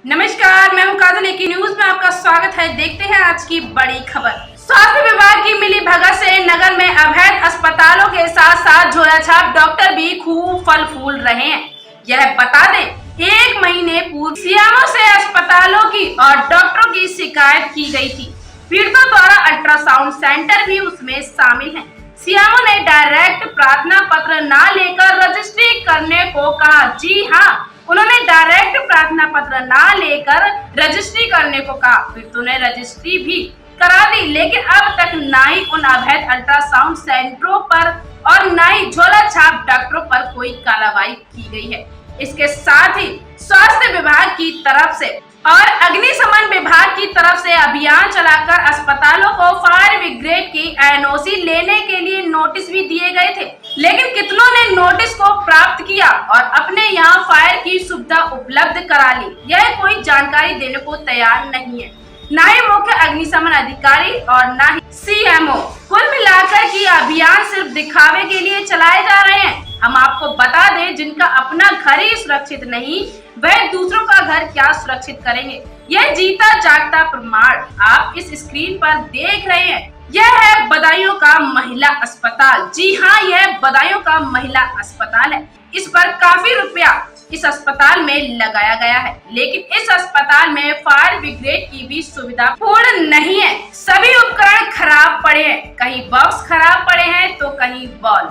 नमस्कार, मैं हूं काजल। एक न्यूज में आपका स्वागत है। देखते हैं आज की बड़ी खबर। स्वास्थ्य विभाग की मिली भगत से नगर में अवैध अस्पतालों के साथ साथ झोलाछाप डॉक्टर भी खूब फल फूल रहे हैं। यह बता दें, 1 महीने पूर्व सीएमओ से अस्पतालों की और डॉक्टरों की शिकायत की गई थी। पीड़ितों द्वारा अल्ट्रासाउंड सेंटर भी उसमें शामिल है। सीएमओ ने डायरेक्ट प्रार्थना पत्र न लेकर रजिस्ट्री करने को कहा। जी हाँ, उन्होंने डायरेक्ट प्रार्थना पत्र ना लेकर रजिस्ट्री करने को कहा। पीड़ितों ने रजिस्ट्री भी करा दी, लेकिन अब तक ना ही उन अवैध अल्ट्रासाउंड सेंटरों पर और ना ही झोला छाप डॉक्टरों पर कोई कार्रवाई की गई है। इसके साथ ही स्वास्थ्य विभाग की तरफ से और अग्निशमन विभाग की तरफ से अभियान चलाकर अस्पतालों को फायर ब्रिगेड की एनओसी लेने के लिए नोटिस भी दिए गए थे, लेकिन कितनों ने नोटिस को प्राप्त किया और अपने यहाँ फायर की सुविधा उपलब्ध करा ली, यह कोई जानकारी देने को तैयार नहीं है। न ही मुख्य अग्निशमन अधिकारी और न ही सीएमओ। कुल मिलाकर की अभियान सिर्फ दिखावे के लिए चलाए जा रहे हैं। हम आपको बता दें, जिनका अपना घर ही सुरक्षित नहीं, वह दूसरों का घर क्या सुरक्षित करेंगे। यह जीता जागता प्रमाण आप इस स्क्रीन पर देख रहे हैं। यह है बदायूं का महिला अस्पताल। जी हाँ, यह बदायूं का महिला अस्पताल है। इस पर काफी रुपया इस अस्पताल में लगाया गया है, लेकिन इस अस्पताल में फायर ब्रिगेड की भी सुविधा पूर्ण नहीं है। सभी उपकरण खराब पड़े हैं, कहीं बॉक्स खराब पड़े हैं तो कहीं बॉल,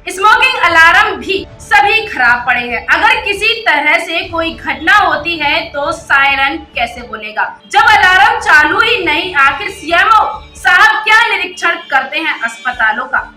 स्मोकिंग अलार्म भी सभी खराब पड़े हैं। अगर किसी तरह से कोई घटना होती है तो सायरन कैसे बोलेगा जब अलार्म चालू ही नहीं। आखिर सीएमओ साहब क्या निरीक्षण करते हैं अस्पतालों का।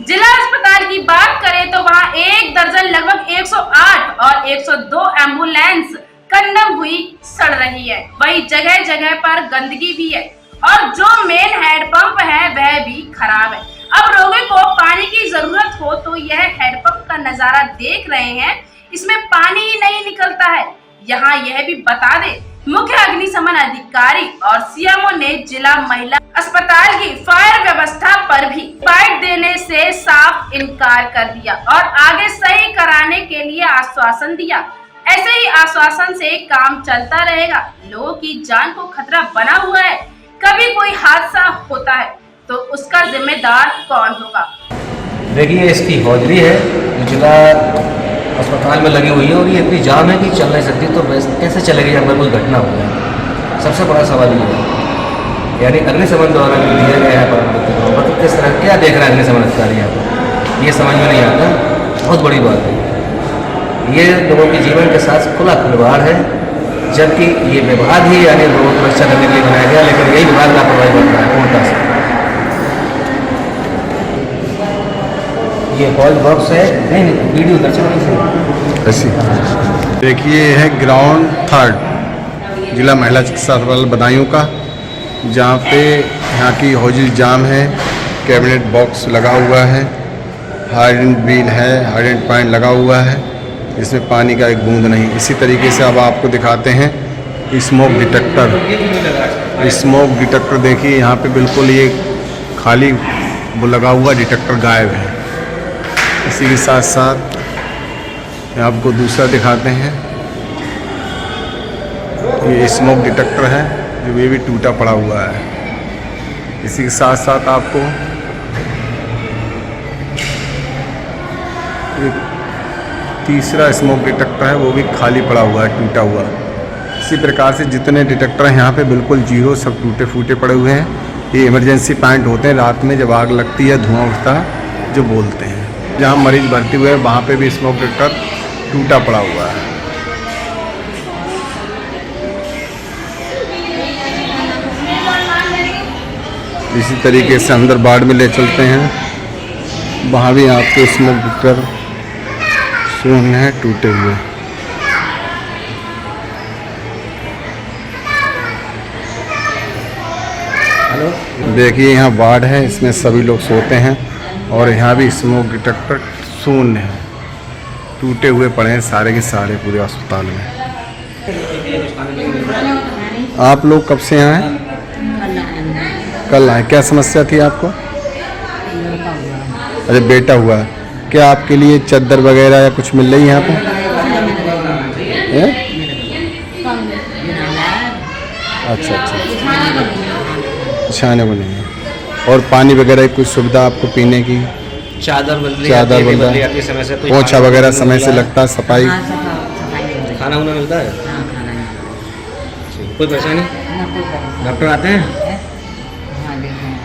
जिला अस्पताल की बात करें तो वहाँ 1 दर्जन लगभग 108 और 102 एम्बुलेंस कंडम हुई सड़ रही है। वही जगह जगह पर गंदगी भी है और जो मेन हैंडपंप है वह भी खराब है। अब रोगी को पानी की जरूरत हो तो यह हैंडपंप का नजारा देख रहे हैं, इसमें पानी ही नहीं निकलता है। यहाँ यह भी बता दे, मुख्य अग्निशमन अधिकारी और सीएमओ ने जिला महिला अस्पताल की फायर व्यवस्था पर भी बाइट देने से साफ इनकार कर दिया और आगे सही कराने के लिए आश्वासन दिया। ऐसे ही आश्वासन से काम चलता रहेगा। लोगों की जान को खतरा बना हुआ है। कभी कोई हादसा होता है तो उसका जिम्मेदार कौन होगा। देखिए, इसकी हौजरी है जो जिला अस्पताल में लगी हुई है और ये इतनी जाम है कि चल नहीं सकती, तो कैसे चलेगी अगर कोई घटना हो जाए। सबसे बड़ा सवाल ये है, यानी अग्निशमन द्वारा जो दिया गया है मतलब किस तरह क्या देख रहा है अग्निशमन अधिकारी यहाँ पर, ये समझ में नहीं आता। बहुत बड़ी बात है, ये लोगों के जीवन के साथ खुला खिलवाड़ है, जबकि ये विभाग ही यानी लोगों को रक्षा करने के लिए बनाया गया, लेकिन यही विभाग लापरवाही बन रहा है पूर्णतः से। ये हॉल बॉक्स है, नहीं वीडियो दर्शक ऐसी देखिए, है ग्राउंड 3 जिला महिला चिकित्सा अस्पताल बदायूं का, जहाँ पे यहाँ की हौजरी जाम है। कैबिनेट बॉक्स लगा हुआ है, हाइड्रेंट बील है, हाइड्रेंट पॉइंट लगा हुआ है, इसमें पानी का एक बूंद नहीं। इसी तरीके से अब आपको दिखाते हैं स्मोक डिटेक्टर। स्मोक डिटेक्टर देखिए, यहाँ पे बिल्कुल ये खाली वो लगा हुआ डिटेक्टर गायब है। इसी के साथ साथ आपको दूसरा दिखाते हैं, ये स्मोक डिटेक्टर है जो ये भी टूटा पड़ा हुआ है। इसी के साथ साथ आपको एक तीसरा स्मोक डिटेक्टर है, वो भी खाली पड़ा हुआ है, टूटा हुआ। इसी प्रकार से जितने डिटेक्टर हैं यहाँ पे बिल्कुल जीरो, सब टूटे फूटे पड़े हुए हैं। ये इमरजेंसी पॉइंट होते हैं, रात में जब आग लगती है धुआं उठता है जो बोलते हैं। जहाँ मरीज भर्ती हुए हैं वहाँ पे भी स्मोक डिटेक्टर टूटा पड़ा हुआ है। इसी तरीके से अंदर बाड़ में ले चलते हैं, वहाँ भी आपके स्मोक डिटेक्टर शून्य है, टूटे हुए। देखिए, यहाँ वार्ड है, इसमें सभी लोग सोते हैं और यहाँ भी स्मोक डिटेक्टर शून्य है, टूटे हुए पड़े हैं सारे के सारे पूरे अस्पताल में। आप लोग कब से यहाँ हैं? कल आए। क्या समस्या थी आपको? अरे बेटा हुआ है, क्या आपके लिए चद्दर वगैरह या कुछ मिल रही है यहाँ पे? अच्छा अच्छा, छाने को नहीं है। और पानी वगैरह की कुछ सुविधा आपको पीने की? चादर बदली चादर जाती है, बदला, बदली जाती है समय से, कोई पोछा खाना वगैरह वाना समय मिलता से है? लगता है, सफाई? हाँ, सफाई मिलती खाना वाना मिलता है? है। हाँ, खाना मिलता कोई परेशानी? है। ना कोई परेशानी डॉक्टर आते हैं? है। हाँ, देख रहे हैं।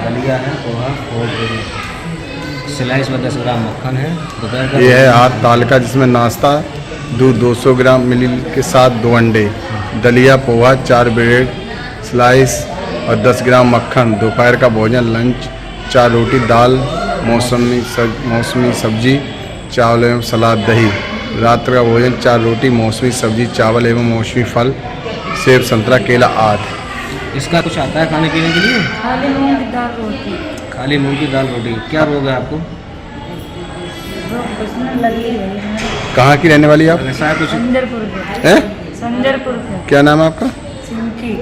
दलिया है, पोहा और स्लाइस में 10 ग्राम मक्खन है। दोपहर का ये है हाथ ताल का, जिसमें नाश्ता दूध 200 ग्राम मिली के साथ 2 अंडे, दलिया, पोहा, 4 ब्रेड स्लाइस और 10 ग्राम मक्खन। दोपहर का भोजन लंच 4 रोटी, दाल, मौसमी सब्जी, चावल एवं सलाद, दही। रात का भोजन 4 रोटी, मौसमी सब्जी, चावल एवं मौसमी फल, सेब, संतरा, केला आदि। इसका कुछ आता है खाने पीने के लिए? खाली मूंग की दाल रोटी। खाली मूंग की दाल रोटी। क्या रोग है आपको? उसमें लगी रही है। कहाँ की रहने वाली आप? ऐसा है कुछ? संजरपुर के। हैं? संजरपुर के। क्या नाम है आपका? सिंकी।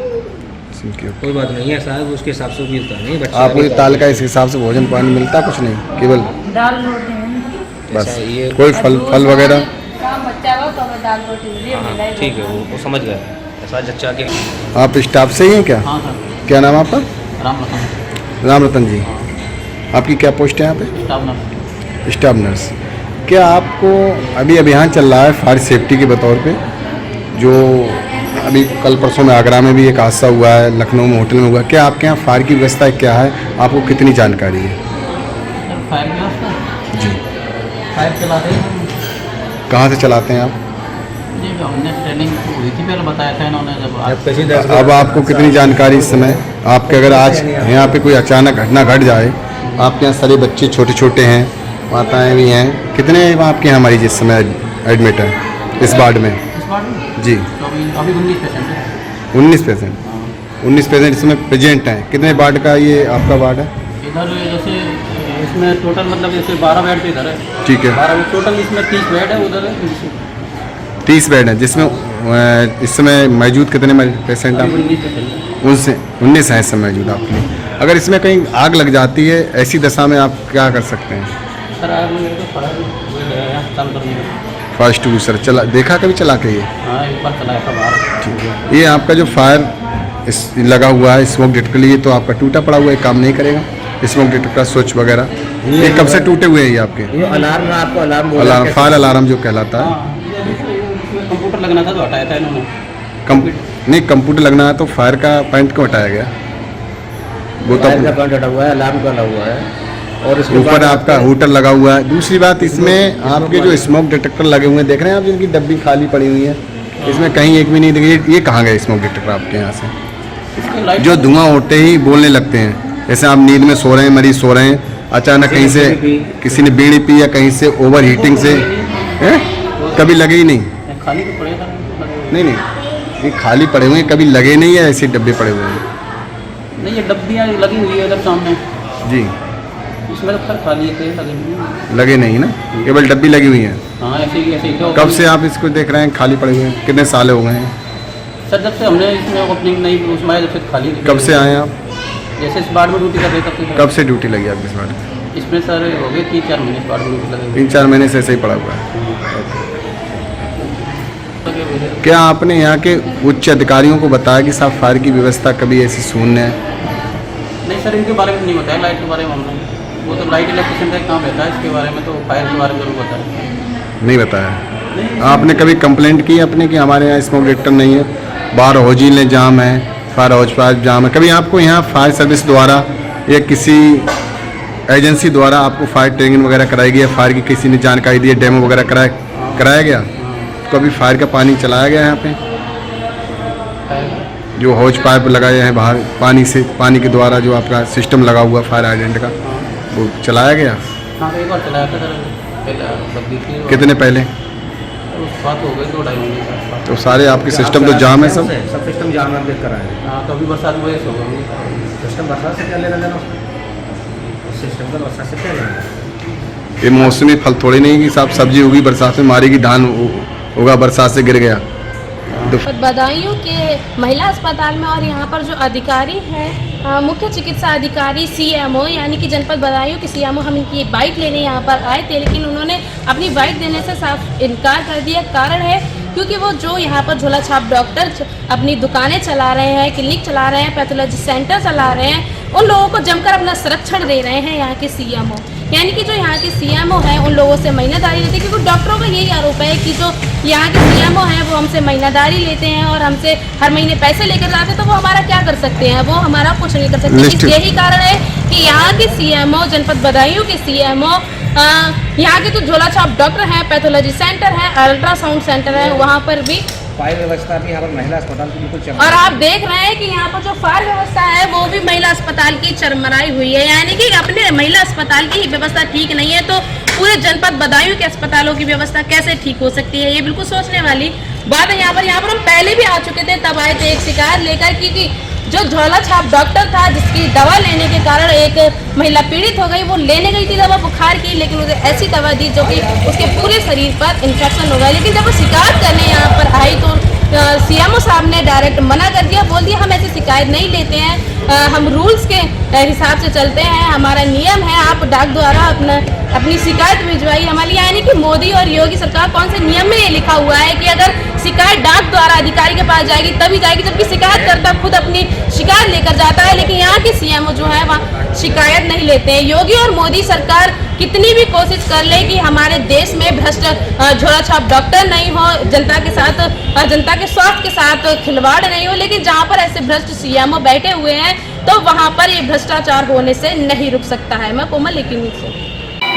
कोई बात नहीं है साहब, उसके हिसाब से मिलता नहीं बच्चे आपको ये ताल का इस हिसाब से भोजन पानी मिलता कुछ नहीं, केवल दाल रोटी है। बस? अच्छा, ये कोई फल वगैरह? काम बच्चा हो तो हमें दाल रोटी मिली है, मिलाई ठीक है, वो समझ गए। ऐसा जच्चा के आप स्टाफ से ही हैं क्या? हाँ सर, क्या नाम है आपका? राम रतन राम रतन जी। आपकी क्या पोस्ट है यहाँ पे? Staff nurse. Staff nurse. क्या आपको अभी अभियान चल रहा है फायर सेफ्टी के बतौर पे, जो अभी कल परसों में आगरा में भी एक हादसा हुआ है, लखनऊ में होटल में हुआ, क्या आपके यहाँ फायर की व्यवस्था क्या है, आपको कितनी जानकारी है? सर फायर की व्यवस्था जी। फायर चलाते हैं कहाँ से चलाते हैं आप? जी, हमने ट्रेनिंग हुई थी, पहले बताया था इन्होंने जब अब आपको कितनी जानकारी इस समय? आपके अगर आज यहाँ पे कोई अचानक घटना घट जाए, आपके यहाँ सारे बच्चे छोटे छोटे हैं, माताएं भी हैं, कितने आपके यहाँ मरीज इस समय एडमिट हैं इस वार्ड में? इस बार में जी तो अभी 19 पेशेंट है। 19 पेशेंट। 19 पेशेंट इसमें प्रेजेंट हैं। कितने वार्ड का ये आपका वार्ड है? इधर जैसे इसमें टोटल मतलब जैसे 12 बेड पे इधर है। ठीक है। 12 टोटल इसमें 30 बेड है, उधर है 30 बेड हैं, जिसमें इस समय मौजूद कितने पेशेंट आप? 19 पेशेंट है। उनसे 19 हैं इस समय मौजूद आपके लिए। अगर इसमें कहीं आग लग जाती है, ऐसी दशा में आप क्या कर सकते हैं? सर आग लगे तो फड़ा चालू करने का। फर्स्ट सर चला देखा कभी चला के ये? हाँ, एक बार चलाया था बाहर। ये आपका जो फायर लगा हुआ है स्मोक डिटेक्टर के लिए, तो आपका टूटा पड़ा हुआ है, काम नहीं करेगा स्मोक डिटेक्टर का स्विच वगैरह? ये कब से टूटे हुए हैं ये आपके? ये अलार्म है आपको, अलार्म, फायर अलार्म जो कहलाता है। हाँ, इसमें कंप्यूटर लगना था तो हटाया था इन्होंने। नहीं, कंप्यूटर लगना है तो फायर का पॉइंट क्यों हटाया गया? वो तो का पॉइंट हटा हुआ है, अलार्म का लगा हुआ है और इसके ऊपर बाद आपका हूटर लगा हुआ है। दूसरी बात, इसमें आपके जो स्मोक डिटेक्टर लगे हुए हैं, देख रहे हैं आप, जिनकी डब्बी खाली पड़ी हुई है, इसमें कहीं एक भी नहीं दिखी। ये कहाँ गए स्मोक डिटेक्टर आपके यहाँ से? इसमें लाइट जो धुआं उठते ही बोलने लगते हैं, जैसे आप नींद में सो रहे हैं, मरीज सो रहे हैं, अचानक कहीं से किसी ने बीड़ी पी या कहीं से ओवर हीटिंग से, हैं? कभी लगे ही नहीं? खाली तो पड़ेगा नहीं नहीं, ये खाली पड़े हुए हैं, कभी लगे नहीं है, ऐसे डब्बे पड़े हुए हैं? नहीं, ये डब्बियाँ लगी हुई है इधर सामने, जी। इसमें तो खैर खाली है, लगे नहीं। लगे नहीं ना, केवल डब्बी लगी हुई है। हाँ, ऐसे ही तो कब से आप इसको देख रहे हैं खाली पड़े हुए हैं? कितने साल हो गए हैं? सर जब से हमने इसमें ओपनिंग नहीं उसमें आया, जब से खाली थी। कब से आए आप? जैसे इस बार में ड्यूटी कर रहे तब से। कब से ड्यूटी लगी आपकी इस बार? इसमें सर हो गए 3-4 महीने इस बार में ड्यूटी लगे। 3-4 महीने से ऐसे ही पड़ा हुआ है। क्या आपने यहाँ के उच्च अधिकारियों को बताया कि साहब फायर की व्यवस्था कभी ऐसी शून्य है? नहीं सर, इनके बारे में नहीं बताया, लाइट के बारे में हमने, वो तो लाइट इलेक्ट्रिशियन का काम रहता है, इसके बारे में तो फायर के बारे में जरूर बताया। नहीं बताया। आपने कभी कंप्लेंट की अपने कि हमारे यहाँ स्मोक डिटेक्टर नहीं है, बाहर हौजीलें जाम है, फायर हाउस पाइप जाम है? कभी आपको यहाँ फायर सर्विस द्वारा या किसी एजेंसी द्वारा आपको फायर ट्रेनिंग वगैरह कराई गई है? फायर की किसी ने जानकारी दी है, डेमो वगैरह कराया गया? कभी फायर का पानी चलाया गया यहाँ पे? जो हौज पाइप लगाए हैं बाहर पानी से, पानी के द्वारा जो आपका सिस्टम लगा हुआ फायर हाइड्रेंट का, वो चलाया गया? हाँ, एक बार चलाया था सर, पहले लगी थी। कितने पहले? उस बात हो गई 2-2.5 महीने के आसपास। तो सारे आपके सिस्टम तो जाम है सब? सब सिस्टम जाम है, देख कर आए। हाँ, तो अभी बरसात में वजह से हो गई। सिस्टम बरसात से क्या लेना देना उसमें? सिस्टम का बरसात से क्या लेना? ये मौसमी फल थोड़ी नहीं कि साहब सब्जी होगी बरसात में मारेगी, धान होगा बरसात से गिर गया। बदायूं के महिला अस्पताल में और यहाँ पर जो अधिकारी हैं, मुख्य चिकित्सा अधिकारी CMO यानी कि जनपद बदायूं के CMO, हम इनकी बाइट लेने यहाँ पर आए थे, लेकिन उन्होंने अपनी बाइट देने से साफ इनकार कर दिया। कारण है क्योंकि वो जो यहाँ पर झोला छाप डॉक्टर अपनी दुकानें चला रहे हैं, क्लिनिक चला रहे हैं, पैथोलॉजी सेंटर चला रहे हैं, उन लोगों को जमकर अपना संरक्षण दे रहे हैं यहाँ के सीएमओ। यानी कि जो यहाँ के सीएमओ हैं उन लोगों से महीनादारी लेते हैं, क्योंकि डॉक्टरों का यही आरोप है कि जो यहाँ के सीएमओ हैं वो हमसे महीनादारी लेते हैं और हमसे हर महीने पैसे लेकर जाते हैं, तो वो हमारा क्या कर सकते हैं, वो हमारा कुछ नहीं कर सकते। यही कारण है कि यहाँ के सीएमओ, जनपद बदायूं के सीएमओ, यहाँ के जो झोला छाप डॉक्टर हैं, पैथोलॉजी सेंटर है, अल्ट्रासाउंड सेंटर है, वहाँ पर भी फायर व्यवस्था भी यहाँ पर महिला अस्पताल की बिल्कुल चल। और आप देख रहे हैं कि यहाँ पर जो फायर व्यवस्था है वो भी महिला अस्पताल की चरमराई हुई है। यानी कि अपने महिला अस्पताल की व्यवस्था ठीक नहीं है तो पूरे जनपद बदायूं के अस्पतालों की व्यवस्था कैसे ठीक हो सकती है, ये बिल्कुल सोचने वाली बात है। यहाँ पर हम पहले भी आ चुके थे, तब आए थे एक शिकायत लेकर कि जो झोला छाप डॉक्टर था जिसकी दवा लेने के कारण एक महिला पीड़ित हो गई, वो लेने गई थी दवा बुखार की, लेकिन उसे ऐसी दवा दी जो कि उसके पूरे शरीर पर इन्फेक्शन हो गया। लेकिन जब वो शिकायत करने यहाँ पर आई तो सीएमओ साहब ने डायरेक्ट मना कर दिया, बोल दिया हम ऐसी शिकायत नहीं लेते हैं, हम रूल्स के हिसाब से चलते हैं, हमारा नियम है, आप डाक द्वारा अपनी शिकायत भिजवाइए हमारी। यानी कि मोदी और योगी सरकार कौन से नियम में ये लिखा हुआ है कि अगर शिकायत डाक द्वारा अधिकारी के पास जाएगी तभी जाएगी, जबकि शिकायत करता खुद अपनी शिकायत लेकर जाता है। लेकिन यहाँ के सीएमओ जो है वहाँ शिकायत नहीं लेते हैं। योगी और मोदी सरकार कितनी भी कोशिश कर ले कि हमारे देश में भ्रष्ट झोला छाप डॉक्टर नहीं हो, जनता के साथ, जनता के स्वास्थ्य के साथ खिलवाड़ नहीं हो, लेकिन जहाँ पर ऐसे भ्रष्ट सीएमओ बैठे हुए हैं तो वहाँ पर ये भ्रष्टाचार होने से नहीं रुक सकता है। मैं कोमल लेकिन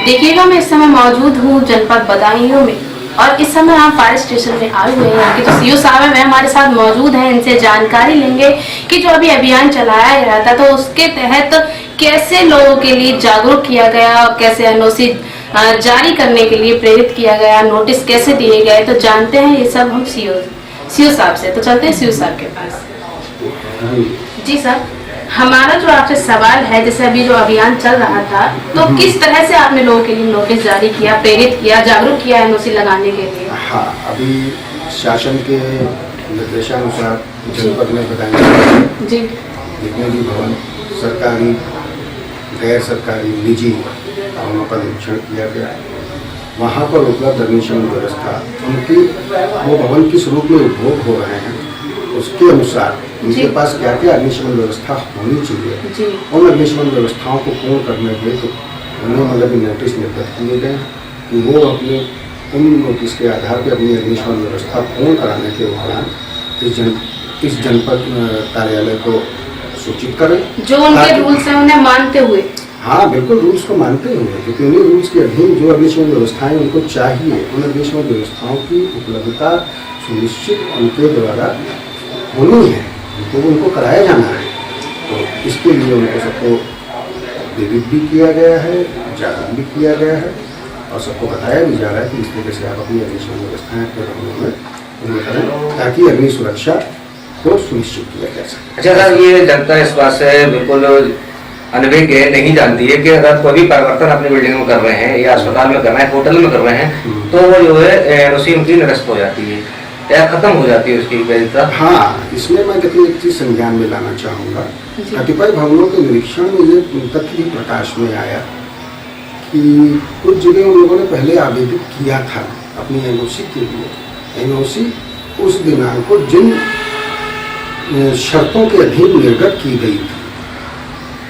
देखिएगा, मैं इस समय मौजूद हूँ जनपद बदायूं में और इस समय हम फायर स्टेशन में आए हुए हैं कि जो सीओ साहब है वे हमारे साथ मौजूद हैं, इनसे जानकारी लेंगे कि जो अभी अभियान चलाया गया था तो उसके तहत कैसे लोगों के लिए जागरूक किया गया, कैसे एनओसी जारी करने के लिए प्रेरित किया गया, नोटिस कैसे दिए गए, तो जानते हैं ये सब हम सीओ साहब से। तो चलते हैं सीओ साहब के पास। जी सर, हमारा जो आपसे सवाल है, जैसे अभी जो अभियान चल रहा था तो किस तरह से आपने लोगों के लिए नोटिस जारी किया, प्रेरित किया, जागरूक किया एनओसी लगाने के लिए? हाँ, अभी शासन के निर्देशानुसार जनपद में बताएंगे जी जितने भी भवन सरकारी, गैर सरकारी, निजी भवनों का निरीक्षण किया गया। वहाँ पर उपलब्ध अग्निशमन व्यवस्था, उनकी वो भवन किस रूप में उपभोग हो रहे हैं उसके अनुसार उनके पास क्या क्या अग्निशमन व्यवस्था होनी चाहिए, उन अग्निशमन व्यवस्थाओं को पूर्ण करने के लिए तो उन्हें मतलब नोटिस निर्गत किए गए कि वो अपने उन नोटिस के आधार पर अपनी अग्निशमन व्यवस्था पूर्ण कराने के उपरांत इस जनपद कार्यालय को सूचित करें जो उनके रूल्स हैं उन्हें मानते हुए। हाँ बिल्कुल, रूल्स को मानते हुए, क्योंकि उन्हीं रूल्स के अधीन जो अग्निशमन व्यवस्थाएं उनको चाहिए, उन अग्निशमन व्यवस्थाओं की उपलब्धता सुनिश्चित उनके द्वारा होनी है, उनको कराया जाना है। तो इसके लिए उनको सबको प्रेरित भी किया गया है, जागरूक भी किया गया है और सबको बताया भी जा रहा है कि इस तरीके से आप अपनी अग्निशमन व्यवस्थाएं अपने भवनों में करें ताकि अग्नि सुरक्षा को सुनिश्चित किया जा सके। अच्छा सर, ये जनता इस बात से बिल्कुल अनभिज्ञ है, नहीं जानती है कि अगर कोई भी परिवर्तन अपनी बिल्डिंग में कर रहे हैं या अस्पताल में कर रहे हैं, होटल में कर रहे हैं, तो वो जो है एनओसी उनकी निरस्त हो जाती है या खत्म हो जाती है उसकी वैधता। हाँ, इसमें मैं देखिए एक चीज संज्ञान में लाना चाहूँगा। कतिपय भवनों के निरीक्षण में ये तथ्य भी प्रकाश में आया कि कुछ जगह उन लोगों ने पहले आवेदित किया था अपनी एनओसी के लिए। एनओसी उस दिनांक को जिन शर्तों के अधीन निर्गत की गई थी,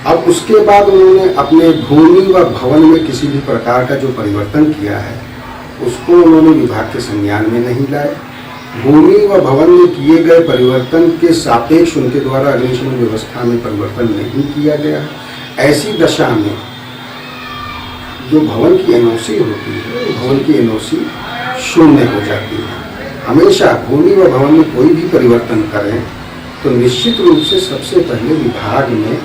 अब उसके बाद उन्होंने अपने भूमि व भवन में किसी भी प्रकार का जो परिवर्तन किया है उसको उन्होंने विभाग के संज्ञान में नहीं लाए। भूमि व भवन में किए गए परिवर्तन के सापेक्ष उनके द्वारा अग्निशमन व्यवस्था में परिवर्तन नहीं किया गया। ऐसी दशा में जो भवन की एनओसी होती है, भवन की एनओसी शून्य हो जाती है। हमेशा भूमि व भवन में कोई भी परिवर्तन करें तो निश्चित रूप से सबसे पहले विभाग में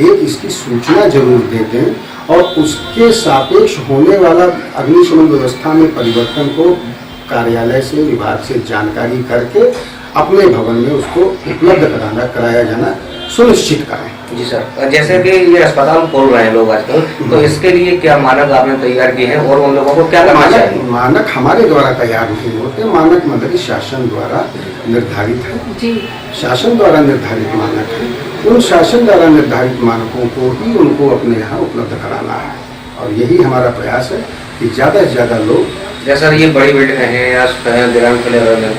एक इसकी सूचना जरूर दे दें और उसके सापेक्ष होने वाला अग्निशमन व्यवस्था में परिवर्तन को कार्यालय से, विभाग से जानकारी करके अपने भवन में उसको उपलब्ध कराया जाना सुनिश्चित करें। जी सर, जैसे कि ये अस्पताल खोल रहे हैं लोग आजकल, तो इसके लिए क्या मानक आपने तैयार किए हैं और उन लोगों को क्या करना चाहिए? मानक हमारे द्वारा तैयार नहीं होते, मानक मतलब शासन द्वारा निर्धारित है। जी, शासन द्वारा निर्धारित मानक है। उन शासन द्वारा निर्धारित मानकों को ही उनको अपने यहाँ उपलब्ध कराना है और यही हमारा प्रयास है कि ज़्यादा से ज़्यादा लोग जैसा ये बड़ी बिल्डिंग है या ग्राउंड फ्लोर है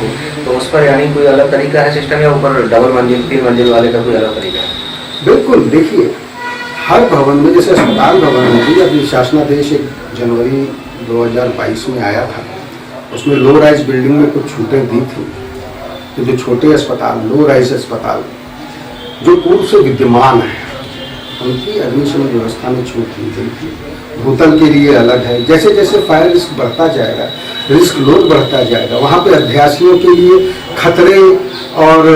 तो उस पर यानी कोई अलग तरीका है सिस्टम या ऊपर डबल मंजिल 3 मंजिल वाले का कोई अलग तरीका है? बिल्कुल, देखिए हर भवन में, जैसे अस्पताल भवन में भी अभी शासनादेश 1 जनवरी 2022 में आया था, उसमें लो राइज बिल्डिंग में कुछ छूटें दी थी। तो जो छोटे अस्पताल, लो राइज अस्पताल जो पूर्व से विद्यमान है, उनकी अग्निशमन व्यवस्था में छूट दी गई थी। भूतल के लिए अलग है। जैसे जैसे फायर रिस्क बढ़ता जाएगा, रिस्क लोड बढ़ता जाएगा, वहाँ पे अभ्यासियों के लिए खतरे और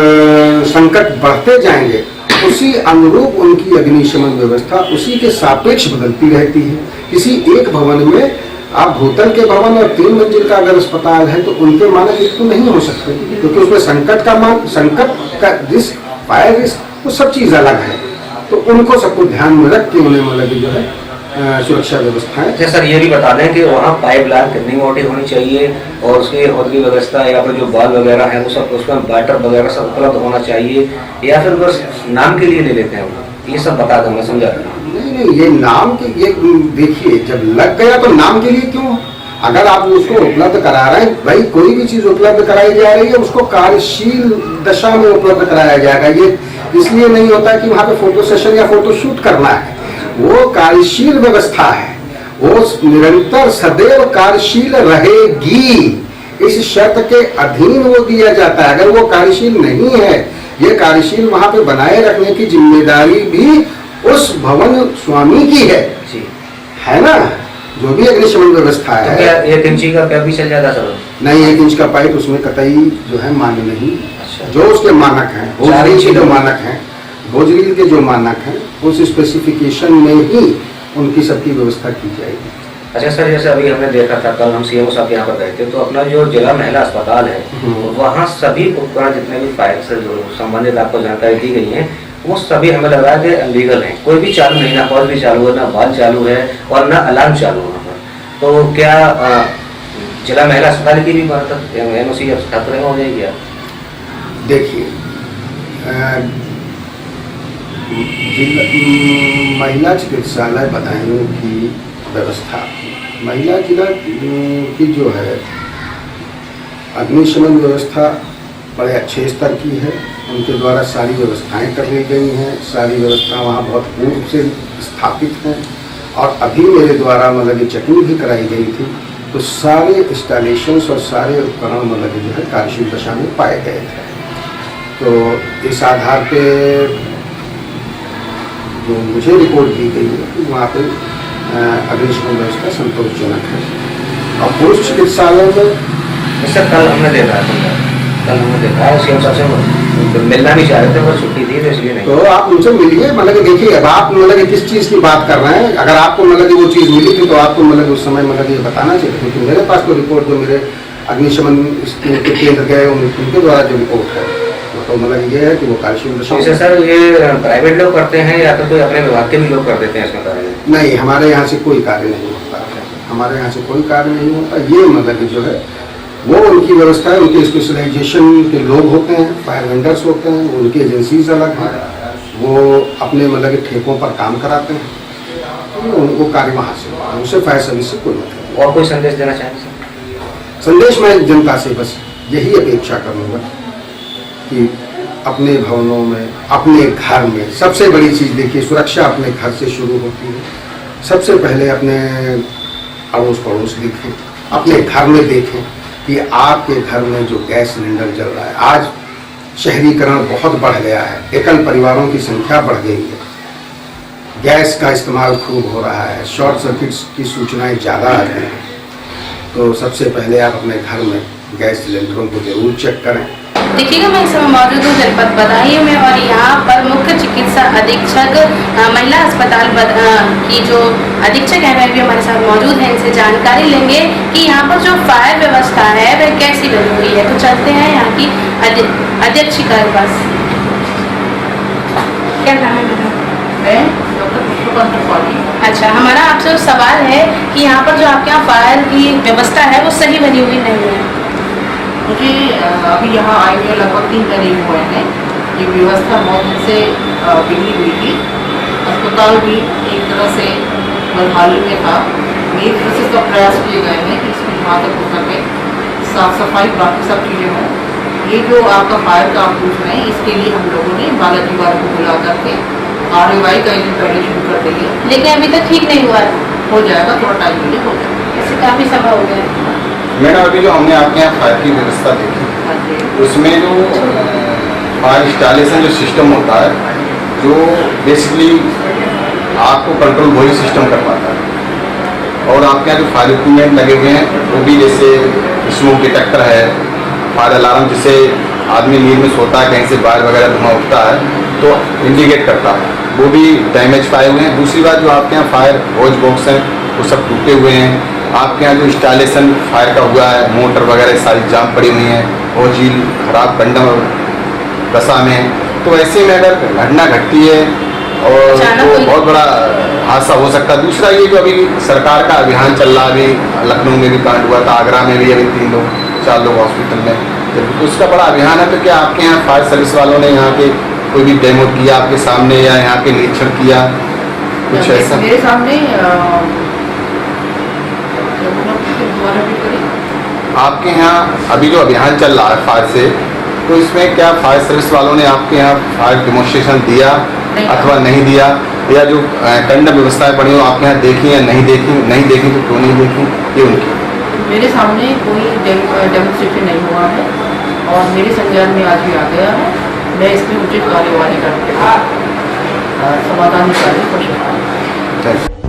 संकट बढ़ते जाएंगे, उसी अनुरूप उनकी अग्निशमन व्यवस्था उसी के सापेक्ष बदलती रहती है। किसी एक भवन में आप भूतल के भवन और 3 मंजिल का अगर अस्पताल है तो उनके मानक एक तो नहीं हो सकते, क्योंकि उसमें संकट का रिस्क, फायर रिस्क, वो सब चीज़ अलग है। तो उनको सबको ध्यान में रख के उन्हें मतलब जो है सुरक्षा व्यवस्थाएं। अच्छा सर, ये भी बता दें कि वहाँ पाइपलाइन कितनी मोटी होनी चाहिए और उसकी होदगी व्यवस्था या फिर जो बॉल वगैरह है वो सब, उसमें बैटर वगैरह सब उपलब्ध होना चाहिए या फिर बस नाम के लिए ले लेते हैं वो? ये सब बता दें, मैं समझा। नहीं, ये नाम के, ये देखिए जब लग गया तो नाम के लिए क्यों? अगर आप उसको उपलब्ध करा रहे हैं, भाई कोई भी चीज़ उपलब्ध कराई जा रही है उसको कार्यशील दशा में उपलब्ध कराया जाएगा। ये इसलिए नहीं होता कि वहाँ पे फोटो सेशन या फोटो शूट करना है, वो कार्यशील व्यवस्था है, वो निरंतर सदैव कार्यशील रहेगी, इस शर्त के अधीन वो दिया जाता है। अगर वो कार्यशील नहीं है, ये कार्यशील वहाँ पे बनाए रखने की जिम्मेदारी भी उस भवन स्वामी की है ना, जो भी अग्निशमन व्यवस्था है। तो क्या 1 इंची का पाइप भी चल जाता सर? नहीं, 1 इंच का पाइप उसमें कतई जो है मान्य नहीं। अच्छा। जो उसके मानक हैं, 4 इंच के जो मानक हैं, भोजरील के जो मानक हैं, उस स्पेसिफिकेशन में ही उनकी सबकी व्यवस्था की जाएगी। अच्छा सर, जैसे अभी हमने देखा था, कल हम सीएमओ साहब यहाँ पर गए थे, तो अपना जो जिला महिला अस्पताल है वहाँ सभी उपकरण जितने भी फायर से जो संबंधित आपको जानकारी दी गई है वो सभी हमें लग रहा है कि अनलीगल है। कोई भी चालू नहीं, ना पॉज भी चालू है, ना बॉल चालू है और ना अलार्म चालू है। तो क्या जिला महिला अस्पताल की भी NOC खतरे में हो जाएगी? देखिए, महिला चिकित्सालय बदायूं की व्यवस्था, महिला जिला की जो है अग्निशमन व्यवस्था बड़े अच्छे स्तर की है। उनके द्वारा सारी व्यवस्थाएं कर ली गई हैं, सारी व्यवस्था वहाँ बहुत पूर्व से स्थापित हैं और अभी मेरे द्वारा मतलब चेकिंग भी कराई गई थी, तो सारे इंस्टॉलेशंस और सारे उपकरण मतलब जो है कार्यशील दशा में पाए गए थे। तो इस आधार पे जो मुझे रिपोर्ट दी गई है कि वहाँ पे अग्निशमन व्यवस्था संतोषजनक है। और पुरुष चिकित्सालय में सर कल हमने देखा सीएम साहब से मिलना भी चाह रहे थे पर छुट्टी दी तो इसलिए नहीं। तो आप उनसे मिलिए, मतलब कि देखिए अब आप मतलब कि किस चीज़ की बात कर रहे हैं। अगर आपको मतलब कि वो चीज़ मिली थी तो आपको मतलब उस समय मतलब ये बताना चाहिए, क्योंकि मेरे पास तो रिपोर्ट जो मेरे अग्निशमन के केंद्र गए उनके द्वारा जो रिपोर्ट है तो मतलब ये है कि वो कार्यशील दशा। सर ये प्राइवेट लोग करते हैं या फिर कोई अपने विभाग के भी लोग कर देते हैं इसमें कार्य? नहीं, हमारे यहाँ से कोई कार्य नहीं होता, हमारे यहाँ से कोई कार्य नहीं होता। ये मतलब जो है वो उनकी व्यवस्था है, उनके स्पेशलाइजेशन के लोग होते हैं, फायर वेंडर्स होते हैं, उनकी एजेंसीज अलग हैं, वो अपने मतलब के ठेकों पर काम कराते हैं, तो उनको कार्य वहाँ से, उनसे फायर सर्विस से कोई मतलब। और कोई संदेश देना चाहेंगे सर? संदेश मैं जनता से बस यही अपेक्षा करूँगा कि अपने भवनों में, अपने घर में सबसे बड़ी चीज़ देखिए, सुरक्षा अपने घर से शुरू होती है। सबसे पहले अपने अड़ोस पड़ोस देखें, अपने घर में देखें कि आपके घर में जो गैस सिलेंडर जल रहा है। आज शहरीकरण बहुत बढ़ गया है, एकल परिवारों की संख्या बढ़ गई है, गैस का इस्तेमाल खूब हो रहा है, शॉर्ट सर्किट्स की सूचनाएं ज़्यादा आ रही हैं। तो सबसे पहले आप अपने घर में गैस सिलेंडरों को जरूर चेक करें। देखिएगा, मैं इस समय मौजूद हूँ जनपद बदायूं में और यहाँ पर मुख्य चिकित्सा अधीक्षक महिला अस्पताल की जो अधीक्षक है वह भी हमारे साथ मौजूद हैं। इनसे जानकारी लेंगे कि यहाँ पर जो फायर व्यवस्था है वह कैसी बनी हुई है। तो चलते हैं यहाँ की अध्यक्षिका के पास। क्या नाम है मैडम? अच्छा, हमारा आपसे सवाल है कि यहाँ पर जो आपके यहाँ फायर की व्यवस्था है वो सही बनी हुई नहीं है। मुझे अभी यहाँ आए हुए लगभग 3 महीने हुए हैं। ये व्यवस्था बहुत दिन से बिगड़ी हुई थी। अस्पताल भी एक तरह से बदहाली में था। एक विशेष का प्रयास किए गए हैं कि इसमें जहाँ तक हो सके साफ सफाई बाकी सब चीज़ें हों। ये जो आपका फायर का आप पूछ रहे हैं, इसके लिए हम लोगों ने बालाजी वालों को बुला करके कार्रवाई का दिन पहले शुरू कर देंगे। लेकिन अभी तक ठीक नहीं हुआ है, हो जाएगा, थोड़ा टाइम मिले हो जाएगा। इससे काफ़ी समय हो गया है। मैडम अभी जो हमने आपके यहाँ फायर की व्यवस्था देखी, हाँ जी। उसमें जो फायर इंस्टॉलेशन जो सिस्टम होता है, जो बेसिकली आपको कंट्रोल वही सिस्टम कर पाता है। और आपके यहाँ जो फायर इक्विपमेंट लगे हुए हैं वो भी जैसे स्मोक डिटेक्टर है, फायर अलार्म, जिसे आदमी नींद में सोता है, कहीं से बाहर वगैरह धुआं उठता है तो इंडिकेट करता है, वो भी डैमेज पाए हुए हैं। दूसरी बात, जो आपके यहाँ फायर होज बॉक्स हैं वो सब टूटे हुए हैं। आपके यहाँ जो इंस्टॉलेशन फायर का हुआ है, मोटर वगैरह सारी जाम पड़ी हुई हैं, होजिल खराब कंडम दशा में है। तो ऐसे में अगर घटना घटती है और तो बहुत बड़ा हादसा हो सकता है। दूसरा ये जो अभी सरकार का अभियान चल रहा है, अभी लखनऊ में भी कांड हुआ था, आगरा में भी अभी 4 लोग हॉस्पिटल में, तो उसका बड़ा अभियान है। तो क्या आपके यहाँ फायर सर्विस वालों ने यहाँ के कोई भी डेमो किया आपके सामने या यहाँ के निरीक्षण किया कुछ ऐसा? मेरे सामने आपके यहाँ अभी जो अभियान चल रहा है फायर से, तो इसमें क्या फायर सर्विस वालों ने आपके यहाँ फायर डेमोन्स्ट्रेशन दिया अथवा नहीं दिया, या जो कंडम व्यवस्थाएं पड़ी हो आपके यहाँ देखी या नहीं देखी? नहीं देखी तो क्यों नहीं देखी, ये उनकी? मेरे सामने कोई डेमोन्स्ट्रेशन नहीं हुआ है और मेरे संज्ञान में आज भी आ गया है। मैं इसमें उचित कार्यवाही करके समाधान निकालने की कोशिश करूँगा।